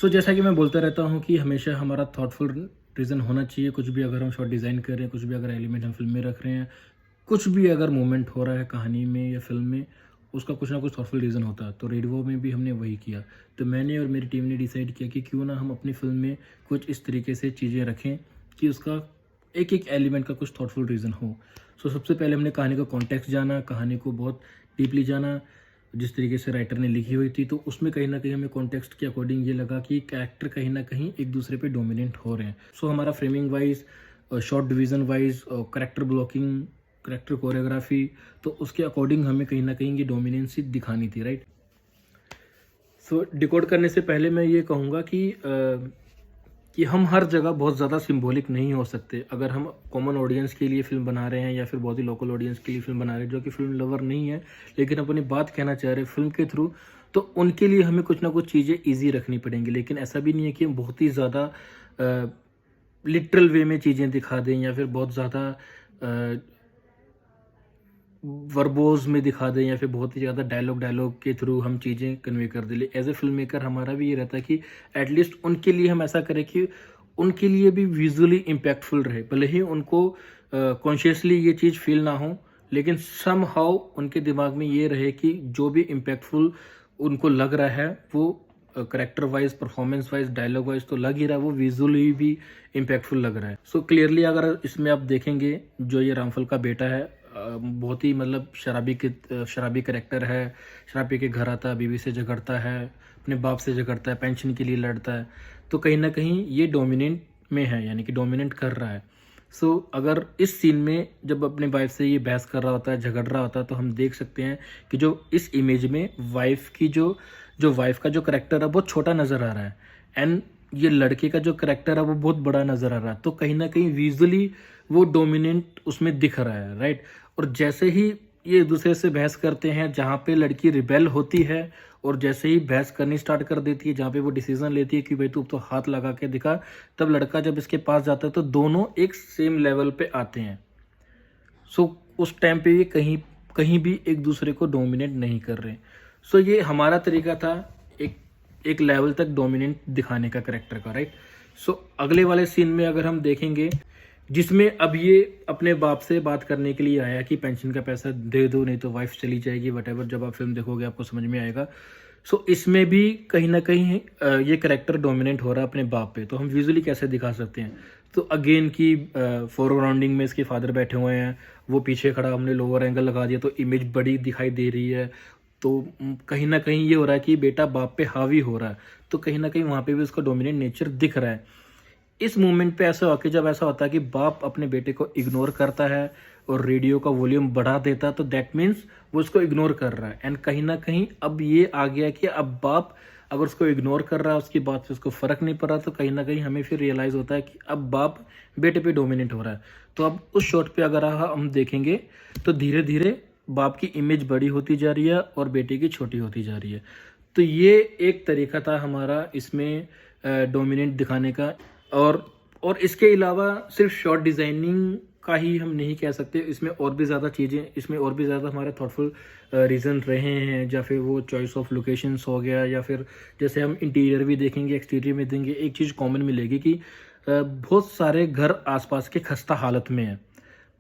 जैसा कि मैं बोलता रहता हूँ कि हमेशा हमारा थॉटफुल रीज़न होना चाहिए। कुछ भी अगर हम शॉट डिज़ाइन कर रहे हैं, कुछ भी अगर एलिमेंट हम फ़िल्म में रख रहे हैं, कुछ भी अगर मोमेंट हो रहा है कहानी में या फ़िल्म में, उसका कुछ ना कुछ थॉटफुल रीज़न होता है। तो रेड वो में भी हमने वही किया। तो मैंने और मेरी टीम ने डिसाइड किया कि क्यों ना हम अपनी फ़िल्म में कुछ इस तरीके से चीज़ें रखें कि उसका एक-एक एलिमेंट का कुछ थॉटफुल रीज़न हो। सबसे पहले हमने कहानी का कॉन्टेक्स्ट जाना, कहानी को बहुत डीपली जाना। जिस तरीके से राइटर ने लिखी हुई थी, तो उसमें कहीं न कहीं हमें कॉन्टेक्स्ट के अकॉर्डिंग ये लगा कि कैरेक्टर कहीं न कहीं एक दूसरे पे डोमिनेंट हो रहे हैं। हमारा framing wise, shot division wise, character blocking, character choreography, तो उसके अकॉर्डिंग हमें कहीं न कहीं ये डोमिनेंसी दिखानी थी, राइट? डिकोड करने से पहले मैं ये कहूँगा कि हम हर जगह बहुत ज़्यादा सिंबॉलिक नहीं हो सकते। अगर हम कॉमन ऑडियंस के लिए फ़िल्म बना रहे हैं या फिर बहुत ही लोकल ऑडियंस के लिए फ़िल्म बना रहे हैं जो कि फ़िल्म लवर नहीं है, लेकिन अपनी बात कहना चाह रहे हैं फ़िल्म के थ्रू, तो उनके लिए हमें कुछ ना कुछ चीज़ें ईज़ी रखनी पड़ेंगी। लेकिन ऐसा भी नहीं है कि हम बहुत ही ज़्यादा लिटरल वे में चीज़ें दिखा दें या फिर बहुत ज़्यादा अ, वर्बोज़ में दिखा दें या फिर बहुत ही ज़्यादा डायलॉग के थ्रू हम चीज़ें कन्वे कर दें। एज़ ए फ़िल्म मेकर हमारा भी ये रहता है कि एटलीस्ट उनके लिए हम ऐसा करें कि उनके लिए भी विज़ुअली इम्पैक्टफुल रहे। भले ही उनको कॉन्शियसली ये चीज़ फ़ील ना हो, लेकिन समहाउ उनके दिमाग में ये रहे कि जो भी इम्पैक्टफुल उनको लग रहा है वो character wise, performance wise, dialogue wise तो लग ही रहा है, वो विज़ुअली भी इम्पैक्टफुल लग रहा है। क्लियरली अगर इसमें आप देखेंगे, जो ये रामफल का बेटा है, बहुत ही मतलब शराबी कैरेक्टर है। शराबी के घर आता है, बीवी से झगड़ता है, अपने बाप से झगड़ता है, पेंशन के लिए लड़ता है। तो कहीं न कहीं ये डोमिनेंट में है, यानी कि डोमिनेंट कर रहा है। अगर इस सीन में जब अपने वाइफ से ये बहस कर रहा होता है, झगड़ रहा होता है, तो हम देख सकते हैं कि जो इस इमेज में वाइफ की जो वाइफ का जो कैरेक्टर है बहुत छोटा नज़र आ रहा है, एंड ये लड़के का जो कैरेक्टर है वो बहुत बड़ा नज़र आ रहा है। तो कहीं न कहीं विज़ुअली वो डोमिनेंट उसमें दिख रहा है, राइट? और जैसे ही ये एक दूसरे से बहस करते हैं, जहाँ पे लड़की रिबेल होती है और जैसे ही बहस करनी स्टार्ट कर देती है, जहाँ पे वो डिसीजन लेती है कि भाई तू तो हाथ लगा के दिखा, तब लड़का जब इसके पास जाता है तो दोनों एक सेम लेवल पे आते हैं। उस टाइम पे ये कहीं कहीं भी एक दूसरे को डोमिनेट नहीं कर रहे। ये हमारा तरीका था एक एक लेवल तक डोमिनेंट दिखाने का कैरेक्टर का, राइट? अगले वाले सीन में अगर हम देखेंगे, जिसमें अब ये अपने बाप से बात करने के लिए आया कि पेंशन का पैसा दे दो नहीं तो वाइफ चली जाएगी, वटेवर। जब आप फिल्म देखोगे आपको समझ में आएगा। इसमें भी कहीं ना कहीं ये कैरेक्टर डोमिनेंट हो रहा है अपने बाप पे। तो हम विजुअली कैसे दिखा सकते हैं? तो अगेन की फोरग्राउंडिंग में इसके फादर बैठे हुए हैं, वो पीछे खड़ा, हमने लोअर एंगल लगा दिया तो इमेज बड़ी दिखाई दे रही है। तो कहीं ना कहीं ये हो रहा है कि बेटा बाप पे हावी हो रहा है, तो कहीं ना कहीं वहाँ पे भी उसका डोमिनेंट नेचर दिख रहा है। इस मोमेंट पे ऐसा होकर जब ऐसा होता है कि बाप अपने बेटे को इग्नोर करता है और रेडियो का वॉल्यूम बढ़ा देता है, तो दैट मीन्स वो उसको इग्नोर कर रहा है। एंड कहीं ना कहीं अब ये आ गया कि अब बाप अगर उसको इग्नोर कर रहा है, उसकी बात से उसको फर्क नहीं पड़ रहा, तो कहीं ना कहीं हमें फिर रियलाइज होता है कि अब बाप बेटे पे डोमिनेट हो रहा है। तो अब उस शॉट पे अगर हम देखेंगे तो धीरे धीरे बाप की इमेज बड़ी होती जा रही है और बेटे की छोटी होती जा रही है। तो ये एक तरीका था हमारा इसमें डोमिनेंट दिखाने का। और इसके अलावा सिर्फ शॉट डिज़ाइनिंग का ही हम नहीं कह सकते, इसमें और भी ज़्यादा चीज़ें, इसमें और भी ज़्यादा हमारे थॉटफुल रीज़न रहे हैं। या फिर वो चॉइस ऑफ लोकेशंस हो गया, या फिर जैसे हम इंटीरियर भी देखेंगे, एक्सटीरियर में देखेंगे, एक चीज़ कॉमन मिलेगी कि बहुत सारे घर आसपास के खस्ता हालत में हैं,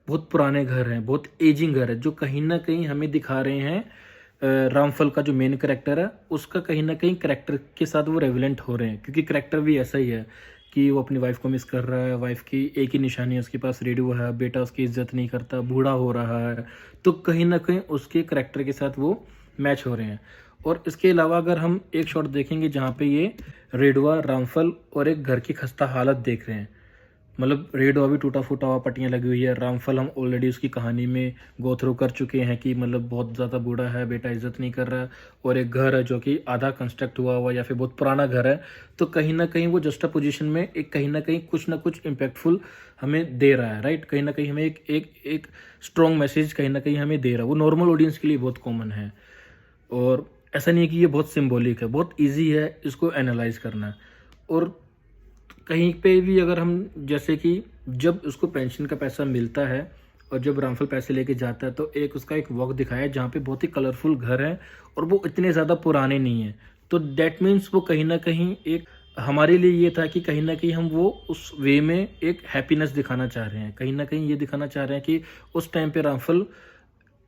बहुत पुराने घर हैं, बहुत एजिंग घर है, जो कहीं ना कहीं हमें दिखा रहे हैं रामफल का जो मेन कैरेक्टर है उसका कहीं ना कहीं कैरेक्टर के साथ वो रेविलेंट हो रहे हैं। क्योंकि कैरेक्टर भी ऐसा ही है कि वो अपनी वाइफ को मिस कर रहा है, वाइफ की एक ही निशानी है, उसके पास रेडियो है, बेटा उसकी इज्जत नहीं करता, बूढ़ा हो रहा है। तो कहीं ना कहीं उसके कैरेक्टर के साथ वो मैच हो रहे हैं। और इसके अलावा अगर हम एक शॉट देखेंगे जहाँ पे ये रेडवा, रामफल और एक घर की खस्ता हालत देख रहे हैं, मतलब रेडवा भी टूटा फूटा हुआ, पट्टियाँ लगी हुई है। रामफल हम ऑलरेडी उसकी कहानी में गो थ्रू कर चुके हैं कि मतलब बहुत ज़्यादा बूढ़ा है, बेटा इज्जत नहीं कर रहा है, और एक घर है जो कि आधा कंस्ट्रक्ट हुआ हुआ या फिर बहुत पुराना घर है। तो कहीं ना कहीं वो जस्टा पोजीशन में एक कहीं ना कहीं कुछ ना कुछ इम्पैक्टफुल हमें दे रहा है, राइट? कहीं ना कहीं हमें एक स्ट्रॉन्ग मैसेज कहीं ना कहीं हमें दे रहा है। वो नॉर्मल ऑडियंस के लिए बहुत कॉमन है, और ऐसा नहीं है कि ये बहुत सिम्बॉलिक है, बहुत ईजी है इसको एनालाइज करना। और कहीं पे भी अगर हम, जैसे कि जब उसको पेंशन का पैसा मिलता है और जब रामफल पैसे लेके जाता है, तो उसका एक वॉक दिखाया है जहाँ पे बहुत ही कलरफुल घर है और वो इतने ज़्यादा पुराने नहीं है। तो दैट मीन्स वो कहीं ना कहीं एक हमारे लिए ये था कि कहीं न कहीं हम वो उस वे में एक हैप्पीनेस दिखाना चाह रहे हैं। कहीं न कहीं ये दिखाना चाह रहे हैं कि उस टाइम पे रामफल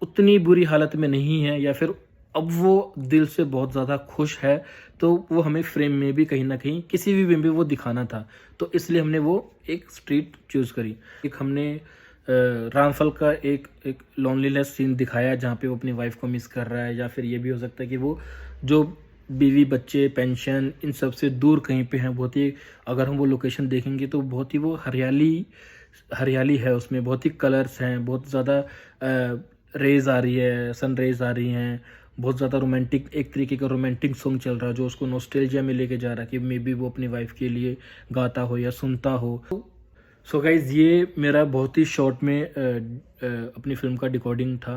उतनी बुरी हालत में नहीं है, या फिर अब वो दिल से बहुत ज़्यादा खुश है, तो वो हमें फ्रेम में भी कहीं न कहीं किसी भी वे में वो दिखाना था। तो इसलिए हमने वो एक स्ट्रीट चूज़ करी। एक हमने रामफल का एक एक लोनलीनेस सीन दिखाया जहाँ पे वो अपनी वाइफ़ को मिस कर रहा है, या फिर ये भी हो सकता है कि वो जो बीवी, बच्चे, पेंशन इन सब से दूर कहीं पे हैं। बहुत ही, अगर हम वो लोकेशन देखेंगे तो बहुत ही वो हरियाली हरियाली है उसमें, बहुत ही कलर्स हैं, बहुत ज़्यादा रेज़ आ रही है, सन रेज़ आ रही हैं, बहुत ज़्यादा रोमांटिक, एक तरीके का रोमांटिक सॉन्ग चल रहा है जो उसको नॉस्टैल्जिया में लेके जा रहा है कि मे बी वो अपनी वाइफ़ के लिए गाता हो या सुनता हो। सो गाइज़, ये मेरा बहुत ही शॉर्ट में अपनी फ़िल्म का डिकोडिंग था।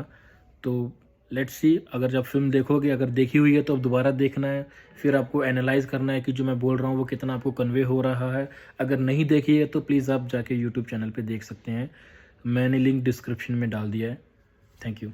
तो लेट्स सी, अगर जब फ़िल्म देखोगे, अगर देखी हुई है तो अब दोबारा देखना है, फिर आपको एनालाइज़ करना है कि जो मैं बोल रहा हूँ वो कितना आपको कन्वे हो रहा है। अगर नहीं देखी है तो प्लीज़ आप जाके यूट्यूब चैनल पे देख सकते हैं। मैंने लिंक डिस्क्रिप्शन में डाल दिया है। Thank you.